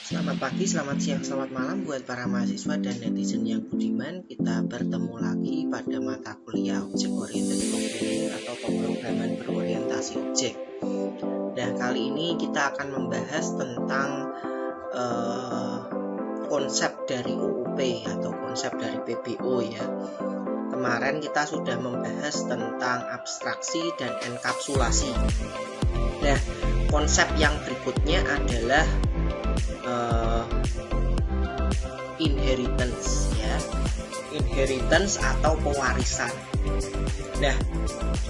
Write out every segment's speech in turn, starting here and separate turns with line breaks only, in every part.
Selamat pagi, selamat siang, selamat malam buat para mahasiswa dan netizen yang budiman. Kita bertemu lagi pada mata kuliah Object Oriented Programming atau pemrograman berorientasi objek. Nah, kali ini kita akan membahas tentang konsep dari UUP atau konsep dari PBO ya. Kemarin kita sudah membahas tentang abstraksi dan enkapsulasi. Nah, konsep yang berikutnya adalah inheritance ya, inheritance atau pewarisan. Nah,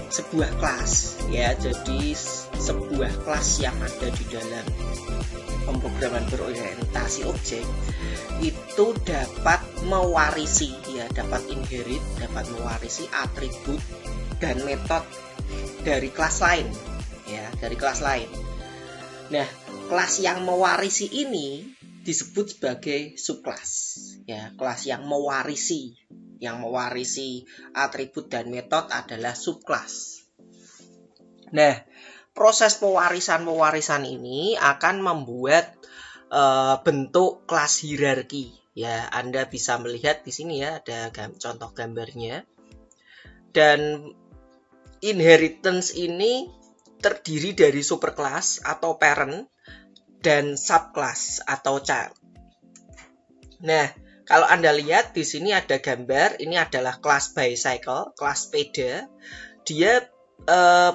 sebuah kelas ya, jadi sebuah kelas yang ada di dalam pemrograman berorientasi objek itu dapat mewarisi ya, dapat inherit, dapat mewarisi atribut dan metode dari kelas lain ya, dari kelas lain. Nah, kelas yang mewarisi ini disebut sebagai subkelas ya. Kelas yang mewarisi atribut dan metode adalah subkelas. Nah, proses pewarisan ini akan membuat bentuk kelas hierarki ya. Anda bisa melihat di sini ya, ada contoh gambarnya. Dan inheritance ini terdiri dari superclass atau parent dan subclass atau child. Nah, kalau Anda lihat di sini ada gambar, ini adalah kelas bicycle, kelas sepeda. Dia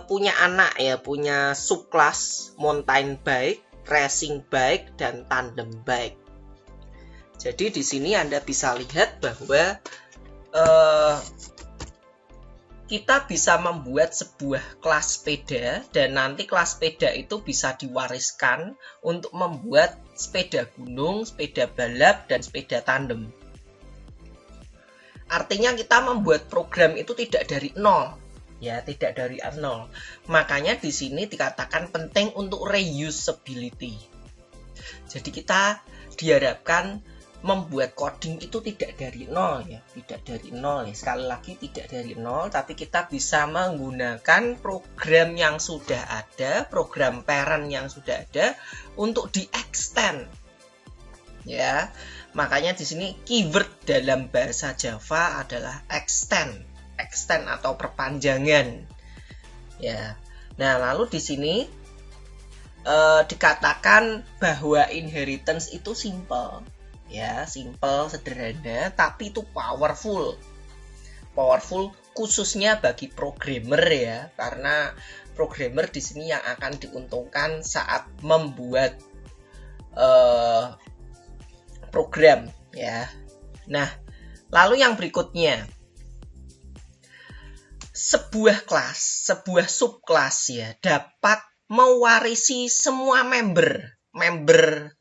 punya anak ya, punya subclass mountain bike, racing bike, dan tandem bike. Jadi di sini Anda bisa lihat bahwa kita bisa membuat sebuah kelas sepeda dan nanti kelas sepeda itu bisa diwariskan untuk membuat sepeda gunung, sepeda balap, dan sepeda tandem. Artinya kita membuat program itu tidak dari nol, ya, tidak dari nol. Makanya di sini dikatakan penting untuk reusability. Jadi kita diharapkan membuat coding itu tidak dari nol ya, tidak dari nol ya. Sekali lagi tidak dari nol, tapi kita bisa menggunakan program yang sudah ada, program parent yang sudah ada untuk di-extend. Ya. Makanya di sini keyword dalam bahasa Java adalah extend atau perpanjangan. Ya. Nah, lalu di sini dikatakan bahwa inheritance itu simple. Ya, simple, sederhana, tapi itu powerful khususnya bagi programmer ya, karena programmer di sini yang akan diuntungkan saat membuat program ya. Nah, lalu yang berikutnya, sebuah kelas, sebuah subkelas ya, dapat mewarisi semua member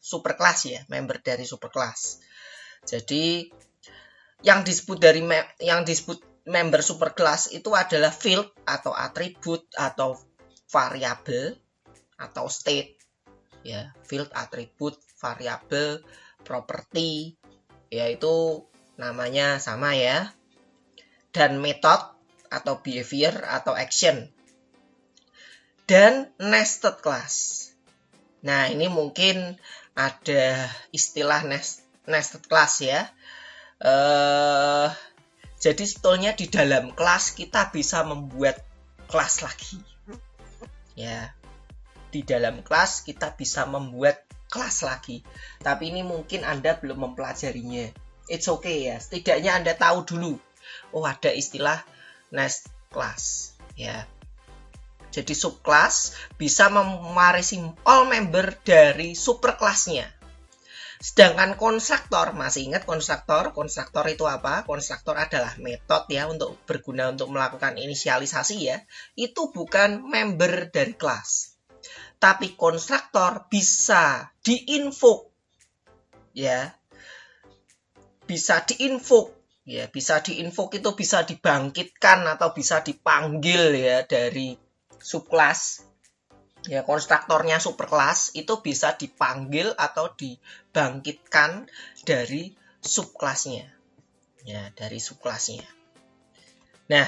superkelas ya, member dari superkelas. Jadi yang disebut member superkelas itu adalah field atau atribut atau variabel atau state ya, field, atribut, variabel, property ya, itu namanya sama ya, dan method atau behavior atau action, dan nested class. Nah, ini mungkin ada istilah nested class ya. Jadi sebetulnya di dalam kelas kita bisa membuat kelas lagi. Ya, di dalam kelas kita bisa membuat kelas lagi. Tapi ini mungkin Anda belum mempelajarinya. It's okay ya. Setidaknya Anda tahu dulu. Oh, ada istilah nested class ya. Jadi subkelas bisa mewarisi all member dari superkelasnya. Sedangkan konstruktor, masih ingat konstruktor? Konstruktor itu apa? Konstruktor adalah metode ya, untuk berguna untuk melakukan inisialisasi ya. Itu bukan member dari kelas. Tapi konstruktor bisa di-invoke ya. Bisa di-invoke ya, bisa di-invoke itu bisa dibangkitkan atau bisa dipanggil ya dari subkelas ya. Konstruktornya superkelas itu bisa dipanggil atau dibangkitkan dari subkelasnya ya, dari subkelasnya. Nah,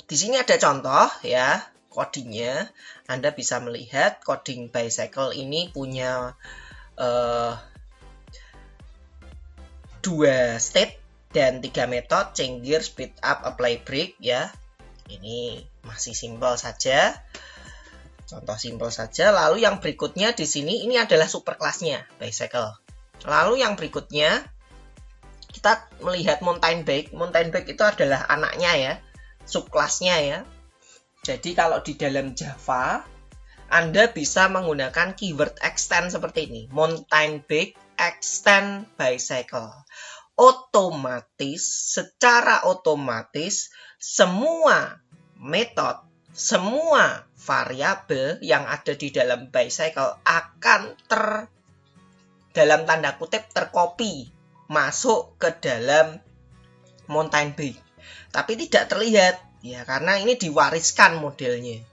di sini ada contoh ya codingnya. Anda bisa melihat coding bicycle ini punya 2 state dan 3 metode, change gear, speed up, apply brake ya. Ini masih simpel saja. Contoh simpel saja. Lalu yang berikutnya di sini ini adalah superclassnya bicycle. Lalu yang berikutnya kita melihat mountain bike. Mountain bike itu adalah anaknya ya, subclassnya ya. Jadi kalau di dalam Java Anda bisa menggunakan keyword extend seperti ini. Mountain bike extend bicycle. Secara otomatis semua metode, semua variabel yang ada di dalam bicycle akan dalam tanda kutip tercopy masuk ke dalam mountain bike. Tapi tidak terlihat ya, karena ini diwariskan modelnya.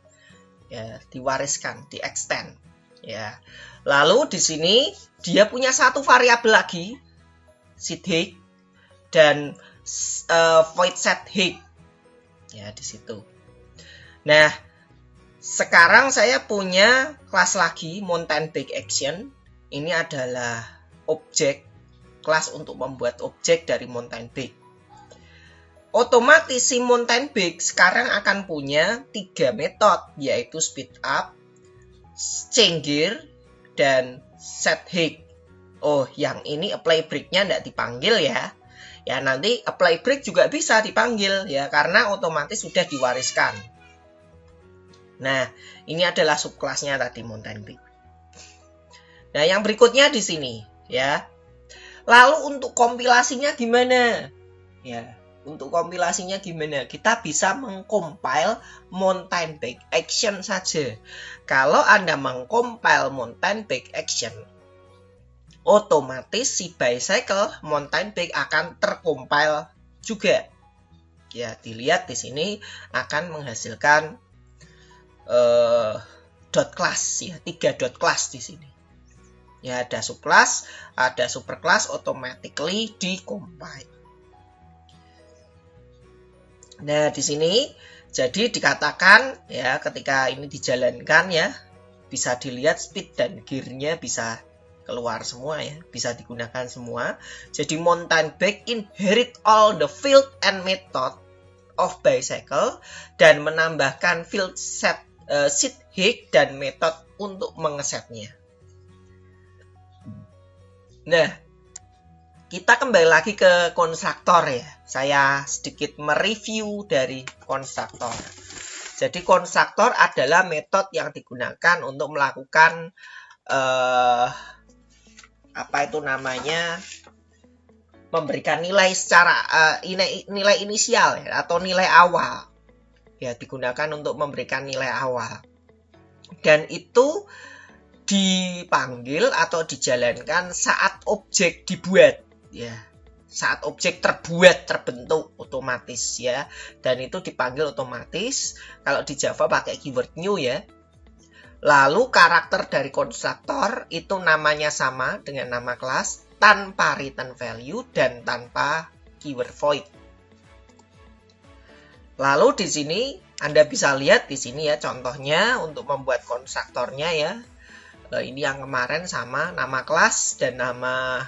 Ya, diwariskan, di extend ya. Lalu di sini dia punya satu variabel lagi, seat height dan void set height. Ya, di situ. Nah, sekarang saya punya kelas lagi, mountain bike action. Ini adalah objek, kelas untuk membuat objek dari mountain bike. Otomatis si mountain bike sekarang akan punya 3 metode, yaitu speed up, change gear, dan set height. Oh, yang ini apply brake-nya tidak dipanggil ya. Ya, nanti apply brake juga bisa dipanggil ya, karena otomatis sudah diwariskan. Nah, ini adalah subclassnya tadi mountain bike. Nah, yang berikutnya di sini ya. Lalu untuk kompilasinya gimana? Ya, untuk kompilasinya gimana? Kita bisa mengcompile mountain bike action saja. Kalau Anda mengcompile mountain bike action, otomatis si bicycle mountain bike akan tercompile juga. Ya, dilihat di sini akan menghasilkan dot class ya, 3 dot class di sini. Ya, ada subclass, ada superclass, automatically di-compile. Nah, di sini jadi dikatakan ya, ketika ini dijalankan ya, bisa dilihat speed dan gear-nya bisa keluar semua ya, bisa digunakan semua. Jadi mountain bike inherit all the field and method of bicycle dan menambahkan field set, seat height dan metode untuk mengesetnya. Nah, kita kembali lagi ke konstruktor ya. Saya sedikit mereview dari konstruktor. Jadi konstruktor adalah metode yang digunakan untuk melakukan memberikan nilai secara nilai inisial ya, atau nilai awal. Ya, digunakan untuk memberikan nilai awal. Dan itu dipanggil atau dijalankan saat objek dibuat ya. Saat objek terbentuk otomatis ya. Dan itu dipanggil otomatis. Kalau di Java pakai keyword new ya. Lalu karakter dari konstruktor itu namanya sama dengan nama kelas, tanpa return value dan tanpa keyword void. Lalu di sini Anda bisa lihat di sini ya, contohnya untuk membuat konstruktornya ya. Ini yang kemarin sama, nama kelas dan nama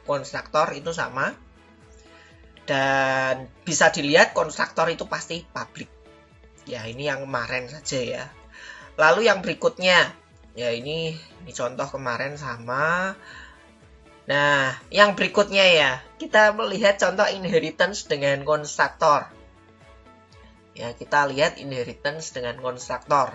konstruktor itu sama. Dan bisa dilihat konstruktor itu pasti public. Ya, ini yang kemarin saja ya. Lalu yang berikutnya, ya ini contoh kemarin sama. Nah, yang berikutnya ya, kita melihat contoh inheritance dengan konstruktor. Ya, kita lihat inheritance dengan konstruktor.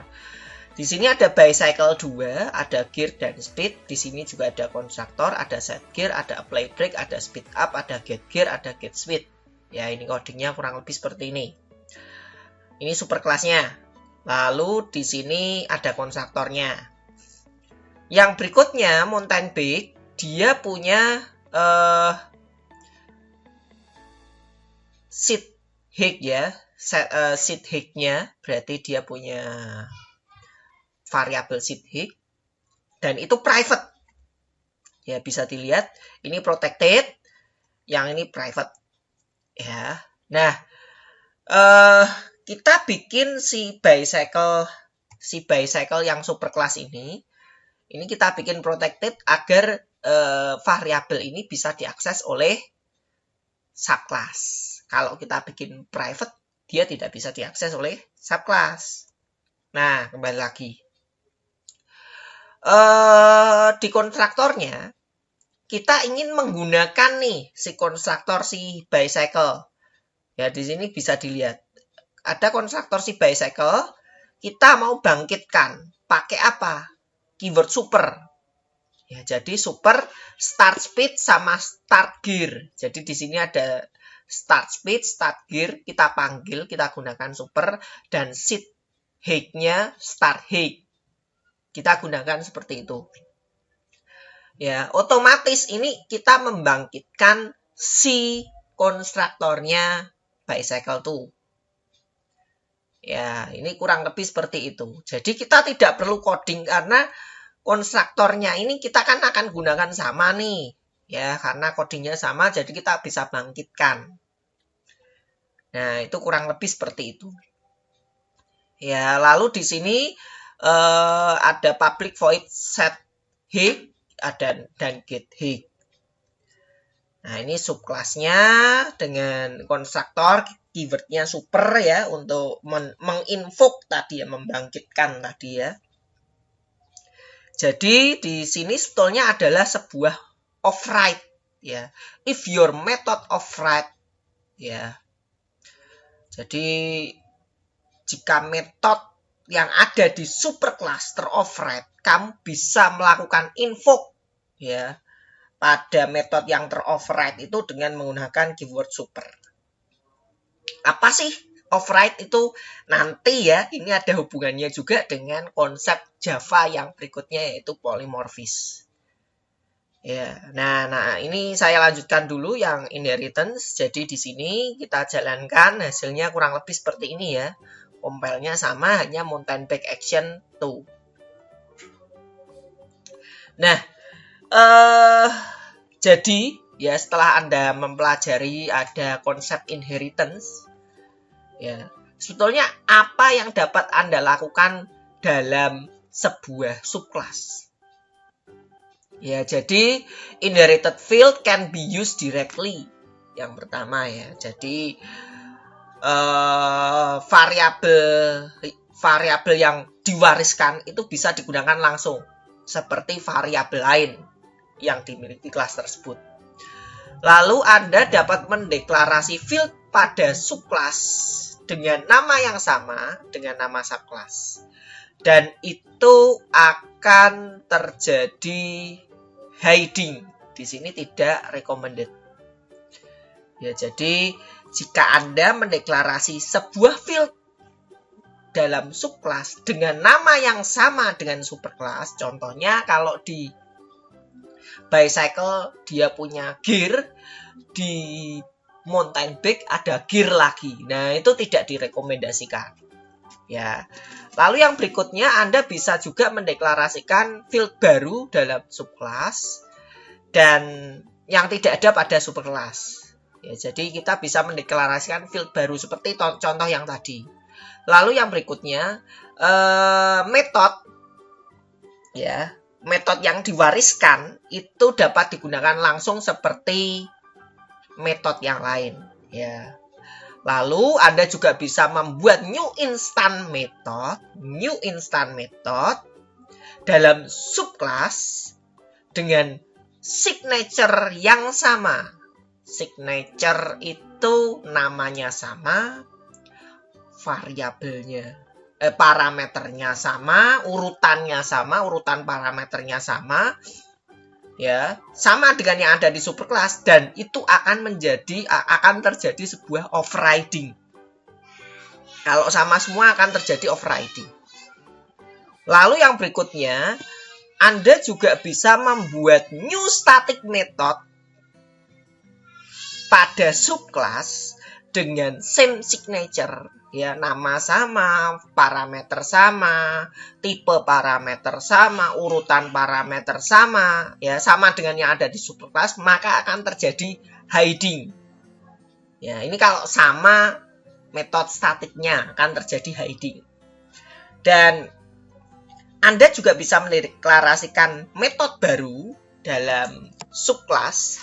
Di sini ada bicycle 2, ada gear dan speed. Di sini juga ada konstruktor, ada set gear, ada apply brake, ada speed up, ada get gear, ada get speed. Ya, ini codingnya kurang lebih seperti ini. Ini superclassnya. Lalu di sini ada konstruktornya. Yang berikutnya mountain bike, dia punya seat height ya. Seat height-nya berarti dia punya variabel seat height dan itu private. Ya, bisa dilihat ini protected, yang ini private. Ya. Nah, kita bikin si bicycle yang superclass ini Ini kita bikin protected agar variabel ini bisa diakses oleh subclass. Kalau kita bikin private, dia tidak bisa diakses oleh subclass. Nah, kembali lagi. Di konstruktornya, kita ingin menggunakan nih si konstruktor si bicycle. Ya, di sini bisa dilihat. Ada konstruktor si bicycle, kita mau bangkitkan. Pakai apa? Keyword super. Ya, jadi super start speed sama start gear. Jadi di sini ada start speed, start gear, kita panggil, kita gunakan super, dan set height-nya start height. Kita gunakan seperti itu. Ya, otomatis ini kita membangkitkan si konstruktornya bicycle tuh. Ya, ini kurang lebih seperti itu. Jadi kita tidak perlu coding karena konstruktornya ini kita kan akan gunakan sama nih. Ya, karena codingnya sama jadi kita bisa bangkitkan. Nah, itu kurang lebih seperti itu. Ya, lalu di sini ada public void set height dan get height. Nah, ini subclassnya dengan konstruktor keywordnya super ya untuk menginvoke tadi ya, membangkitkan tadi ya. Jadi di sini sebetulnya adalah sebuah override ya. If your method override ya. Jadi jika metode yang ada di superclass teroverride, kamu bisa melakukan invoke ya pada metode yang teroverride itu dengan menggunakan keyword super. Apa sih override itu? Nanti ya, ini ada hubungannya juga dengan konsep Java yang berikutnya yaitu polymorphis. Ya, nah ini saya lanjutkan dulu yang inheritance. Jadi di sini kita jalankan hasilnya kurang lebih seperti ini ya. Compile-nya sama, hanya mountain bike action 2. Nah, jadi ya setelah Anda mempelajari ada konsep inheritance, ya sebetulnya apa yang dapat Anda lakukan dalam sebuah subclass? Ya, jadi inherited field can be used directly. Yang pertama ya, jadi variabel yang diwariskan itu bisa digunakan langsung seperti variabel lain yang dimiliki kelas tersebut. Lalu Anda dapat mendeklarasi field pada subclass dengan nama yang sama dengan nama subclass. Dan itu akan terjadi hiding. Di sini tidak recommended. Ya, jadi jika Anda mendeklarasi sebuah field dalam subclass dengan nama yang sama dengan superclass, contohnya kalau di bicycle dia punya gear, di mountain bike ada gear lagi. Nah, itu tidak direkomendasikan. Ya. Lalu yang berikutnya Anda bisa juga mendeklarasikan field baru dalam subclass dan yang tidak ada pada superclass. Ya, jadi kita bisa mendeklarasikan field baru seperti contoh yang tadi. Lalu yang berikutnya metode ya. Metode yang diwariskan itu dapat digunakan langsung seperti metode yang lain ya. Lalu Anda juga bisa membuat new instant method dalam subclass dengan signature yang sama. Signature itu namanya sama, variabelnya parameternya sama, urutannya sama, urutan parameternya sama, ya, sama dengan yang ada di superclass dan itu akan terjadi sebuah overriding. Kalau sama semua akan terjadi overriding. Lalu yang berikutnya, Anda juga bisa membuat new static method pada subclass dengan same signature. Ya, nama sama, parameter sama, tipe parameter sama, urutan parameter sama, ya sama dengan yang ada di superclass, maka akan terjadi hiding. Ya, ini kalau sama metode statiknya akan terjadi hiding. Dan Anda juga bisa mendeklarasikan metode baru dalam subclass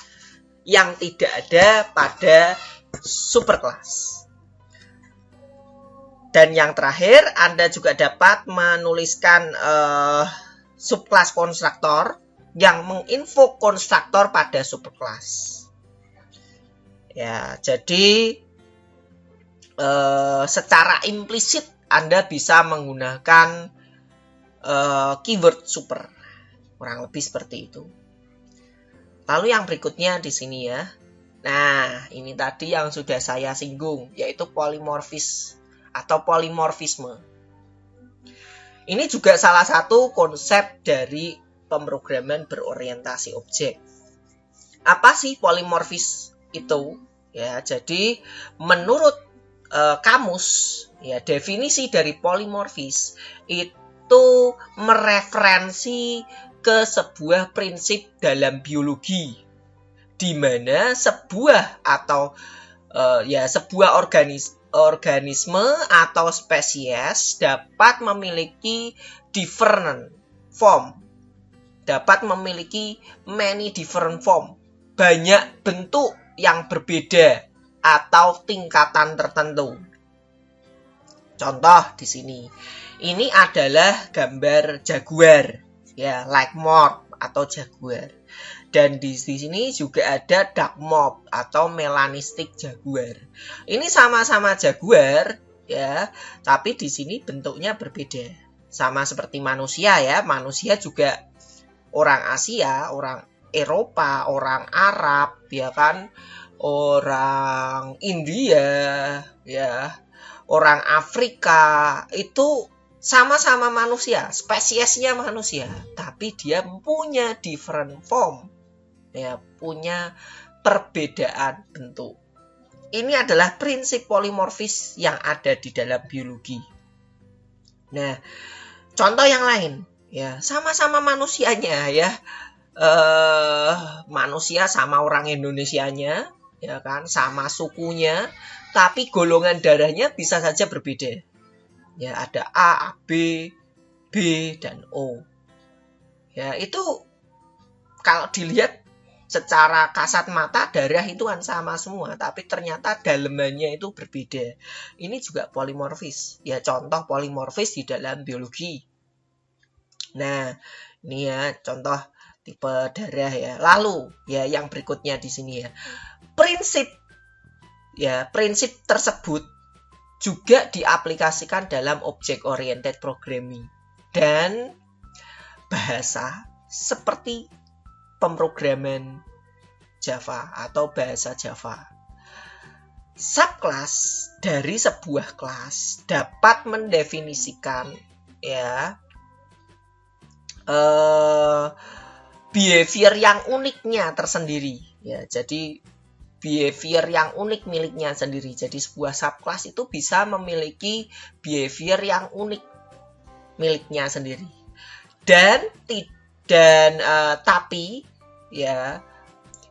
yang tidak ada pada superclass. Dan yang terakhir, Anda juga dapat menuliskan subclass konstruktor yang menginfo konstruktor pada superclass. Ya, jadi secara implisit Anda bisa menggunakan keyword super, kurang lebih seperti itu. Lalu yang berikutnya di sini ya. Nah, ini tadi yang sudah saya singgung, yaitu polimorfis atau polimorfisme. Ini juga salah satu konsep dari pemrograman berorientasi objek. Apa sih polimorfis itu? Ya, jadi menurut kamus, ya definisi dari polimorfis itu mereferensi ke sebuah prinsip dalam biologi, di mana sebuah atau sebuah organisme atau spesies dapat memiliki different form, dapat memiliki many different form, banyak bentuk yang berbeda atau tingkatan tertentu. Contoh di sini, ini adalah gambar jaguar, ya, like morph atau jaguar. Dan di sini juga ada dark morph atau melanistic jaguar. Ini sama-sama jaguar, ya, tapi di sini bentuknya berbeda. Sama seperti manusia ya, manusia juga orang Asia, orang Eropa, orang Arab, ya kan, orang India, ya, orang Afrika, itu sama-sama manusia, spesiesnya manusia, tapi dia punya different form, ya, punya perbedaan bentuk. Ini adalah prinsip polimorfis yang ada di dalam biologi. Nah, contoh yang lain, ya, sama-sama manusianya, ya, manusia sama orang Indonesianya, ya kan, sama sukunya, tapi golongan darahnya bisa saja berbeda. Ya, ada A, B, B, dan O. Ya, itu kalau dilihat secara kasat mata darah itu kan sama semua, tapi ternyata dalemannya itu berbeda. Ini juga polimorfis. Ya, contoh polimorfis di dalam biologi. Nah, ini ya contoh tipe darah ya. Lalu ya yang berikutnya di sini ya. Prinsip tersebut juga diaplikasikan dalam object oriented programming dan bahasa seperti pemrograman Java atau bahasa Java. Subclass dari sebuah kelas dapat mendefinisikan ya behavior yang uniknya tersendiri ya. Jadi behavior yang unik miliknya sendiri. Jadi sebuah subclass itu bisa memiliki behavior yang unik miliknya sendiri. Tapi ya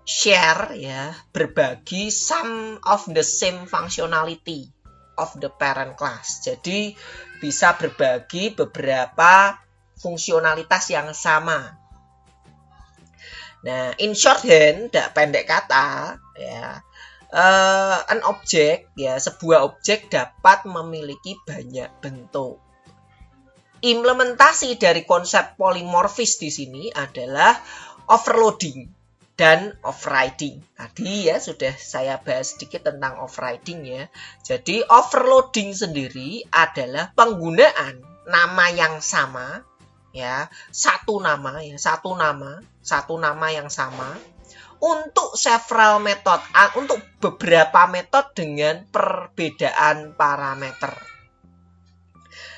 share ya berbagi some of the same functionality of the parent class. Jadi bisa berbagi beberapa fungsionalitas yang sama. Nah, in shorthand, pendek kata, ya, an object, ya, sebuah objek dapat memiliki banyak bentuk. Implementasi dari konsep polimorfis di sini adalah overloading dan overriding. Tadi ya sudah saya bahas sedikit tentang overriding ya. Jadi overloading sendiri adalah penggunaan nama yang sama. Ya, satu nama yang sama untuk several method, untuk beberapa metode dengan perbedaan parameter.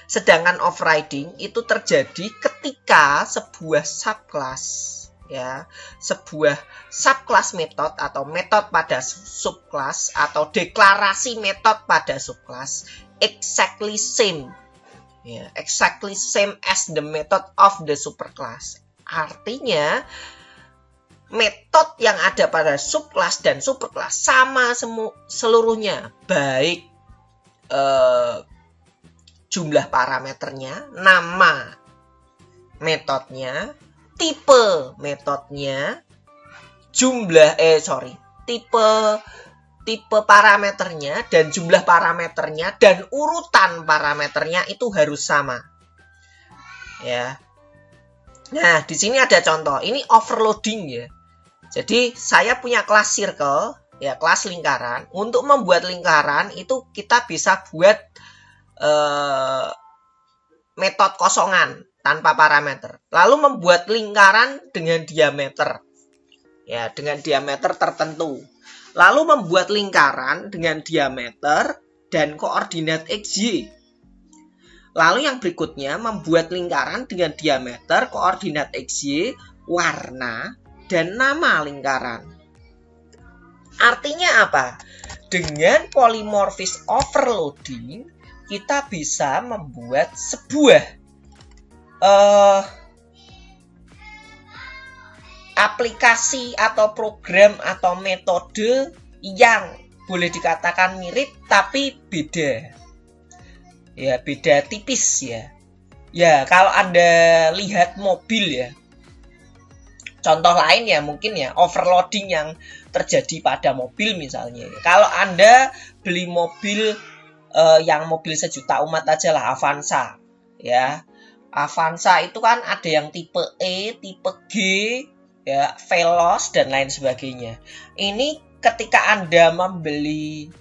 Sedangkan overriding itu terjadi ketika sebuah subclass metode atau metode pada subclass atau deklarasi metode pada subclass exactly same as the method of the superclass. Artinya metode yang ada pada subclass dan superclass sama seluruhnya, baik jumlah parameternya, nama metodenya, tipe metodenya, tipe parameternya dan jumlah parameternya dan urutan parameternya itu harus sama. Ya. Nah, di sini ada contoh. Ini overloading ya. Jadi, saya punya kelas circle, ya, kelas lingkaran. Untuk membuat lingkaran itu kita bisa buat metode kosongan tanpa parameter. Lalu membuat lingkaran dengan diameter. Ya, dengan diameter tertentu. Lalu membuat lingkaran dengan diameter dan koordinat XY. Lalu yang berikutnya membuat lingkaran dengan diameter, koordinat XY, warna, dan nama lingkaran. Artinya apa? Dengan polymorphic overloading, kita bisa membuat sebuah aplikasi atau program atau metode yang boleh dikatakan mirip tapi beda. Ya, beda tipis ya. Ya, kalau Anda lihat mobil ya. Contoh lain ya mungkin ya overloading yang terjadi pada mobil misalnya. Kalau Anda beli mobil yang mobil sejuta umat aja lah, Avanza. Ya. Avanza itu kan ada yang tipe E, tipe G, ya, Veloz dan lain sebagainya. Ini ketika Anda membeli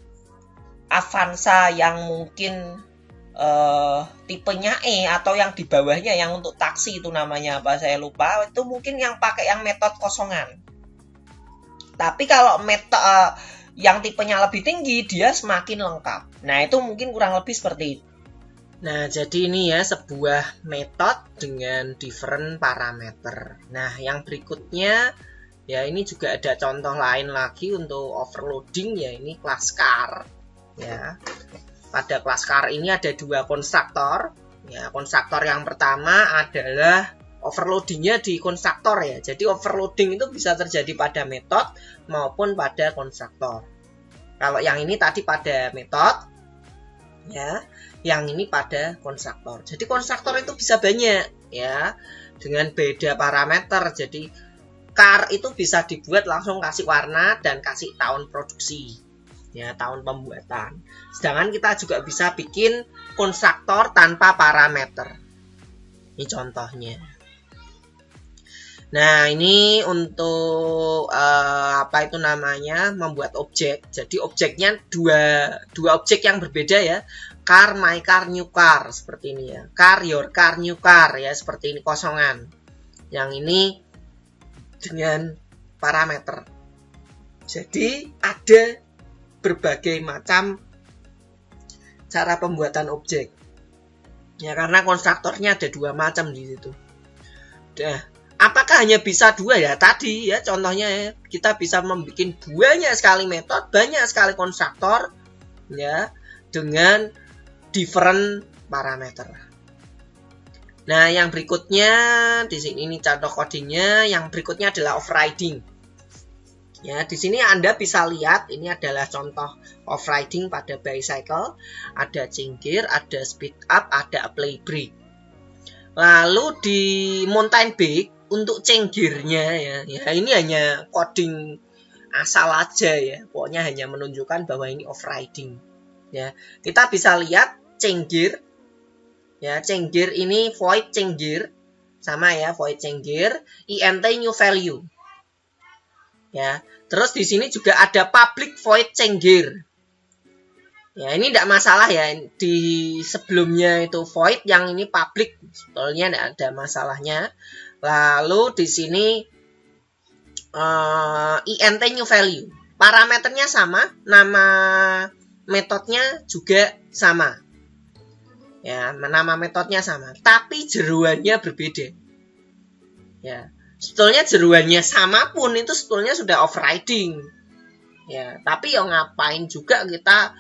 Avanza yang mungkin tipenya E atau yang di bawahnya yang untuk taksi itu namanya apa saya lupa, itu mungkin yang pakai yang metode kosongan. Tapi kalau metode yang tipenya lebih tinggi dia semakin lengkap. Nah, itu mungkin kurang lebih seperti itu. Nah, jadi ini ya sebuah metode dengan different parameter. Nah, yang berikutnya ya ini juga ada contoh lain lagi untuk overloading ya, ini kelas car ya. Pada kelas car ini ada dua konstruktor. Ya, konstruktor yang pertama adalah overloadingnya di konstruktor ya. Jadi overloading itu bisa terjadi pada metode maupun pada konstruktor. Kalau yang ini tadi pada metode, ya, yang ini pada konstruktor. Jadi konstruktor itu bisa banyak ya, dengan beda parameter. Jadi car itu bisa dibuat langsung kasih warna dan kasih tahun produksi. Ya, tahun pembuatan. Sedangkan kita juga bisa bikin konstruktor tanpa parameter. Ini contohnya. Nah, ini untuk apa itu namanya, membuat objek. Jadi objeknya dua objek yang berbeda ya. Car, my car, new car, seperti ini ya. Car, your car, new car ya, seperti ini kosongan. Yang ini dengan parameter. Jadi ada berbagai macam cara pembuatan objek. Ya, karena konstruktornya ada dua macam di situ. Nah, apakah hanya bisa dua ya? Tadi ya contohnya ya, kita bisa membuat banyak sekali metode, banyak sekali konstruktor ya dengan different parameter. Nah, yang berikutnya di sini ini contoh codingnya, yang berikutnya adalah overriding. Ya, di sini Anda bisa lihat ini adalah contoh overriding pada bicycle, ada change gear, ada speed up, ada apply brake. Lalu di mountain bike untuk change gear-nya ya ini hanya coding asal aja ya. Pokoknya hanya menunjukkan bahwa ini overriding. Ya, kita bisa lihat change gear. Ya, change gear ini void change gear. Sama ya, void change gear, int new value. Ya, terus di sini juga ada public void change gear. Ya, ini tidak masalah ya. Di sebelumnya itu void, yang ini public, sebetulnya tidak ada masalahnya. Lalu di sini int new value. Parameternya sama, nama metodenya juga sama. Ya, nama metodenya sama, tapi jeruannya berbeda. Ya. Sebetulnya jeruannya sama pun itu sebetulnya sudah overriding. Ya, tapi ya ngapain juga kita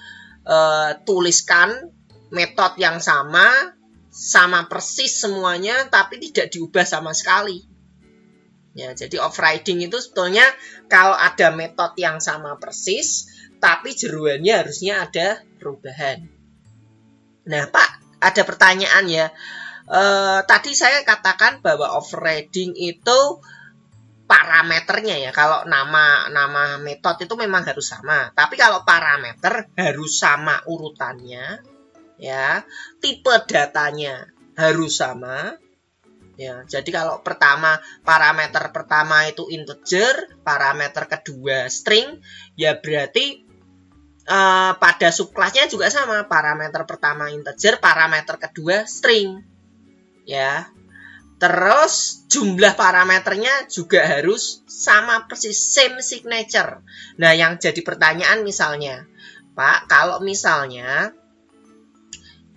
tuliskan metode yang sama persis semuanya, tapi tidak diubah sama sekali. Ya, jadi overriding itu sebetulnya kalau ada metode yang sama persis, tapi jeruannya harusnya ada perubahan. Nah, Pak, ada pertanyaan ya. tadi saya katakan bahwa overriding itu parameternya ya. Kalau nama metode itu memang harus sama. Tapi kalau parameter harus sama urutannya, ya. Tipe datanya harus sama. Ya, jadi kalau parameter pertama itu integer, parameter kedua string, ya berarti pada subclassnya juga sama. Parameter pertama integer, parameter kedua string. Ya. Terus jumlah parameternya juga harus sama persis, same signature. Nah, yang jadi pertanyaan misalnya, Pak, kalau misalnya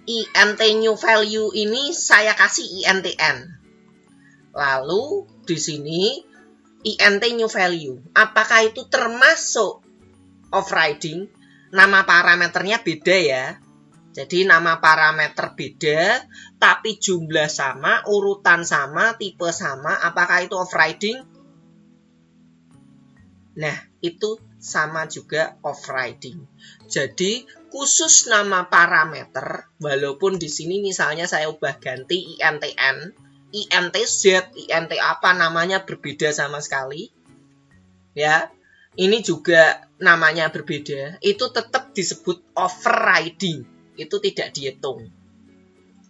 int new value ini saya kasih intn. Lalu di sini int new value, apakah itu termasuk overriding? Nama parameternya beda ya. Jadi nama parameter beda, tapi jumlah sama, urutan sama, tipe sama. Apakah itu overriding? Nah, itu sama juga overriding. Jadi, khusus nama parameter, walaupun di sini misalnya saya ubah ganti intn, intz, int apa namanya berbeda sama sekali. Ya. Ini juga namanya berbeda. Itu tetap disebut overriding. Itu tidak dihitung.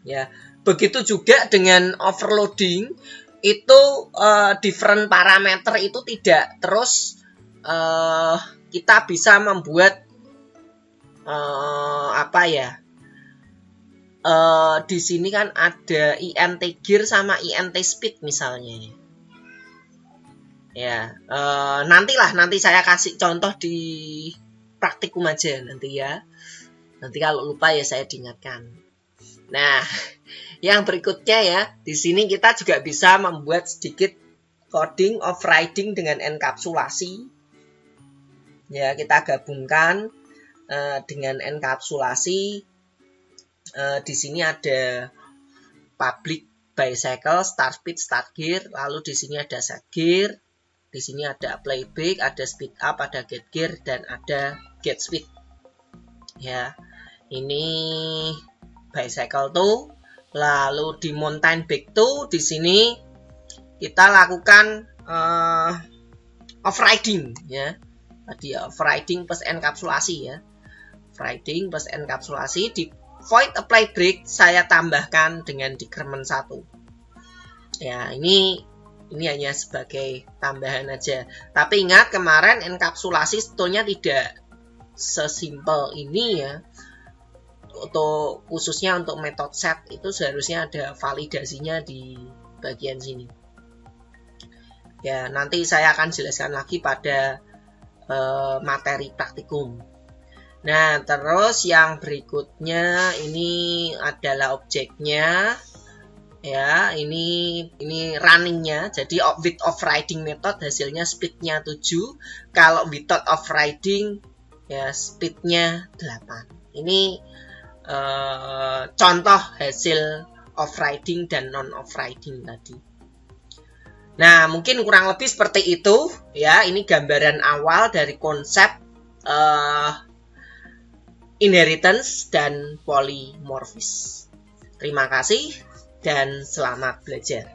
Ya, begitu juga dengan overloading, itu different parameter itu tidak terus kita bisa membuat di sini kan ada int gear sama int speed misalnya. Ya, nanti saya kasih contoh di praktikum aja nanti ya. Nanti kalau lupa ya saya diingatkan. Nah, yang berikutnya ya, di sini kita juga bisa membuat sedikit coding overriding dengan enkapsulasi. Ya, kita gabungkan dengan enkapsulasi. Di sini ada public bicycle, start speed, start gear, lalu di sini ada set gear, di sini ada playback, ada speed up, ada get gear, dan ada get speed. Ya, ini bicycle tuh, lalu di mountain bike tuh di sini kita lakukan overriding ya. Tadi ya, overriding plus enkapsulasi ya. Overriding plus enkapsulasi di void apply break saya tambahkan dengan decrement 1. Ya, ini hanya sebagai tambahan aja. Tapi ingat kemarin enkapsulasi sebetulnya tidak sesimpel ini ya. Khususnya untuk method set itu seharusnya ada validasinya di bagian sini. Ya, nanti saya akan jelaskan lagi pada materi praktikum. Nah, terus yang berikutnya ini adalah objeknya. Ya, ini runningnya. Jadi with overriding method hasilnya speednya 7. Kalau without overriding ya speednya 8. Ini contoh hasil overriding dan non overriding tadi. Nah, mungkin kurang lebih seperti itu ya. Ini gambaran awal dari konsep inheritance dan polymorphism. Terima kasih dan selamat belajar.